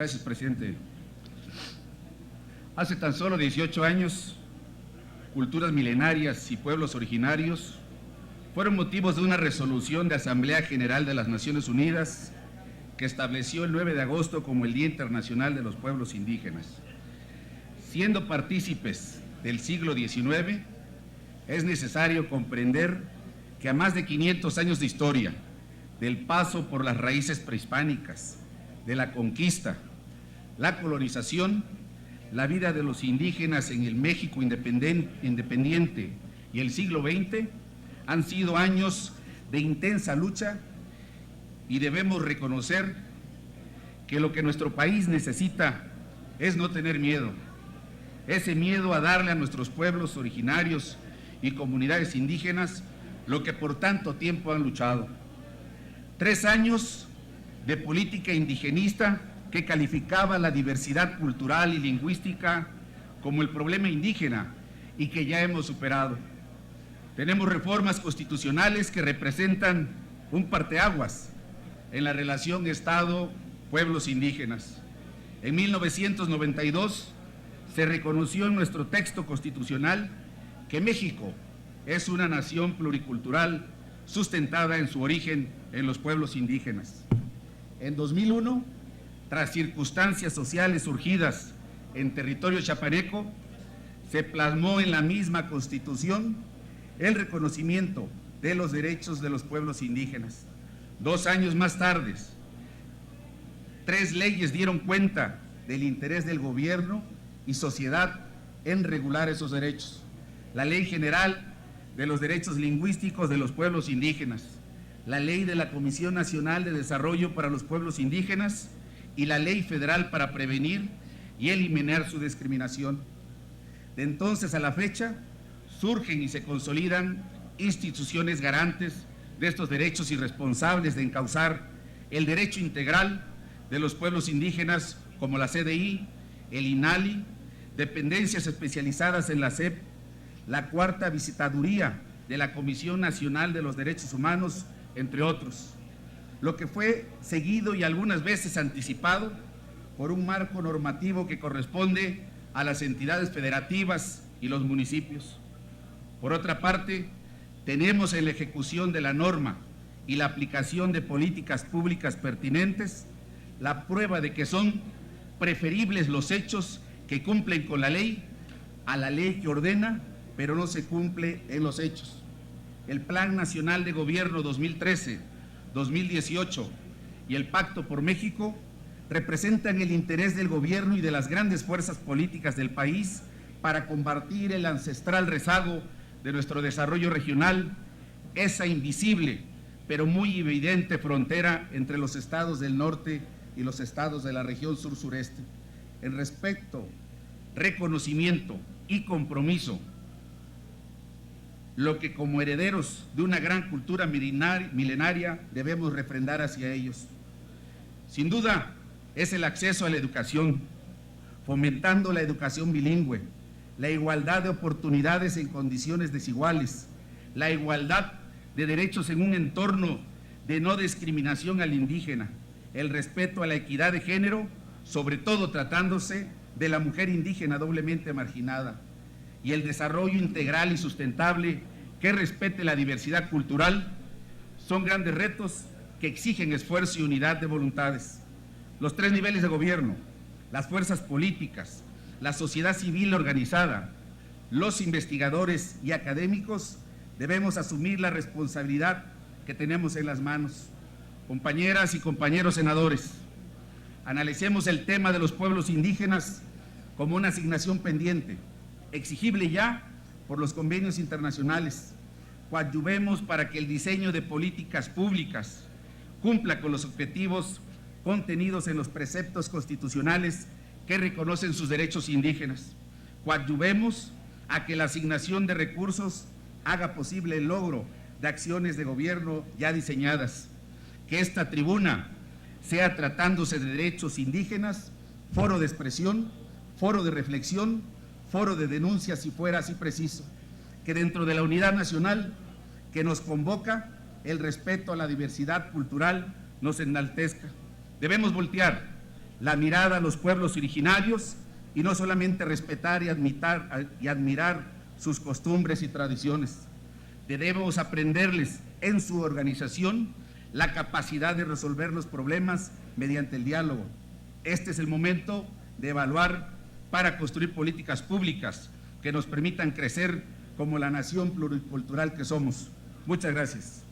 Gracias, presidente. Hace tan solo 18 años, culturas milenarias y pueblos originarios fueron motivos de una resolución de Asamblea General de las Naciones Unidas que estableció el 9 de agosto como el Día Internacional de los Pueblos Indígenas. Siendo partícipes del siglo XIX, es necesario comprender que a más de 500 años de historia, del paso por las raíces prehispánicas, de la conquista, la colonización, la vida de los indígenas en el México independiente y el siglo XX han sido años de intensa lucha y debemos reconocer que lo que nuestro país necesita es no tener miedo, ese miedo a darle a nuestros pueblos originarios y comunidades indígenas lo que por tanto tiempo han luchado. 3 años de política indigenista que calificaba la diversidad cultural y lingüística como el problema indígena y que ya hemos superado. Tenemos reformas constitucionales que representan un parteaguas en la relación Estado-pueblos indígenas. En 1992 se reconoció en nuestro texto constitucional que México es una nación pluricultural sustentada en su origen en los pueblos indígenas. En 2001, tras circunstancias sociales surgidas en territorio chapaneco, se plasmó en la misma Constitución el reconocimiento de los derechos de los pueblos indígenas. 2 años más tarde, 3 leyes dieron cuenta del interés del gobierno y sociedad en regular esos derechos. La Ley General de los Derechos Lingüísticos de los Pueblos Indígenas, la Ley de la Comisión Nacional de Desarrollo para los Pueblos Indígenas y la Ley Federal para prevenir y eliminar su discriminación. De entonces a la fecha, surgen y se consolidan instituciones garantes de estos derechos y responsables de encauzar el derecho integral de los pueblos indígenas, como la CDI, el INALI, dependencias especializadas en la SEP, la 4ª Visitaduría de la Comisión Nacional de los Derechos Humanos, entre otros, lo que fue seguido y algunas veces anticipado por un marco normativo que corresponde a las entidades federativas y los municipios. Por otra parte, tenemos en la ejecución de la norma y la aplicación de políticas públicas pertinentes la prueba de que son preferibles los hechos que cumplen con la ley a la ley que ordena, pero no se cumple en los hechos. El Plan Nacional de Gobierno 2013-2018 y el Pacto por México representan el interés del gobierno y de las grandes fuerzas políticas del país para combatir el ancestral rezago de nuestro desarrollo regional, esa invisible pero muy evidente frontera entre los estados del norte y los estados de la región sur-sureste. En respeto, reconocimiento y compromiso, lo que como herederos de una gran cultura milenaria debemos refrendar hacia ellos. Sin duda, es el acceso a la educación, fomentando la educación bilingüe, la igualdad de oportunidades en condiciones desiguales, la igualdad de derechos en un entorno de no discriminación al indígena, el respeto a la equidad de género, sobre todo tratándose de la mujer indígena doblemente marginada, y el desarrollo integral y sustentable que respete la diversidad cultural, son grandes retos que exigen esfuerzo y unidad de voluntades. Los 3 niveles de gobierno, las fuerzas políticas, la sociedad civil organizada, los investigadores y académicos, debemos asumir la responsabilidad que tenemos en las manos. Compañeras y compañeros senadores, analicemos el tema de los pueblos indígenas como una asignación pendiente, exigible ya por los convenios internacionales. Coadyuvemos para que el diseño de políticas públicas cumpla con los objetivos contenidos en los preceptos constitucionales que reconocen sus derechos indígenas. Coadyuvemos a que la asignación de recursos haga posible el logro de acciones de gobierno ya diseñadas. Que esta tribuna sea, tratándose de derechos indígenas, foro de expresión, foro de reflexión, foro de denuncia si fuera así preciso. Que dentro de la unidad nacional que nos convoca, el respeto a la diversidad cultural nos enaltezca. Debemos voltear la mirada a los pueblos originarios y no solamente respetar y admirar sus costumbres y tradiciones. Debemos aprenderles en su organización la capacidad de resolver los problemas mediante el diálogo. Este es el momento de evaluar para construir políticas públicas que nos permitan crecer como la nación pluricultural que somos. Muchas gracias.